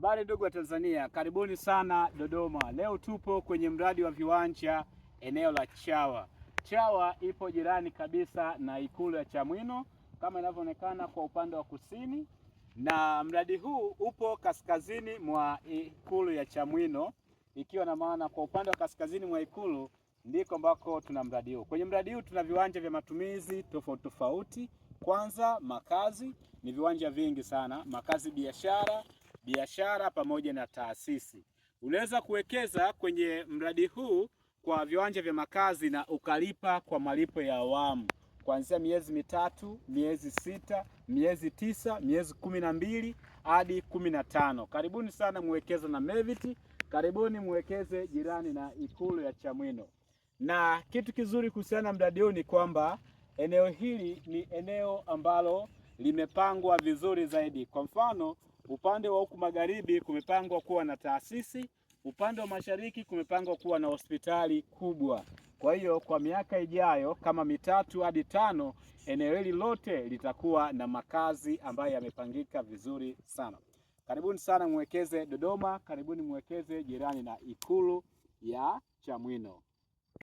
Habari ndugu wa Tanzania, karibuni sana Dodoma. Leo tupo kwenye mradi wa viwanja eneo la Chawa. Chawa ipo jirani kabisa na Ikulu ya Chamwino kama inavyoonekana kwa upande wa kusini, na mradi huu upo kaskazini mwa Ikulu ya Chamwino, ikiwa na maana kwa upande wa kaskazini mwa Ikulu ndiko ambako tuna mradi huu. Kwenye mradi huu tuna viwanja vya matumizi tofauti tofauti. Kwanza makazi, ni viwanja vingi sana, makazi, biashara pamoja na taasisi. Unaweza kuwekeza kwenye mradi huu kwa viwanja vya makazi na ukalipa kwa malipo ya awamu kuanzia miezi mitatu, miezi sita, miezi tisa, miezi 12 hadi 15. Karibuni sana muwekeze na Mevity, karibuni muwekeze jirani na Ikulu ya Chamwino. Na kitu kizuri kuhusiana na mradi huu ni kwamba eneo hili ni eneo ambalo limepangwa vizuri zaidi. Kwa mfano, upande wa huku magharibi kumepangwa kuwa na taasisi, upande wa mashariki kumepangwa kuwa na hospitali kubwa. Kwa hiyo kwa miaka ijayo kama 3 hadi 5, eneo hili lote litakuwa na makazi ambayo yamepangika vizuri sana. Karibuni sana muwekeze Dodoma, karibuni muwekeze jirani na Ikulu ya Chamwino.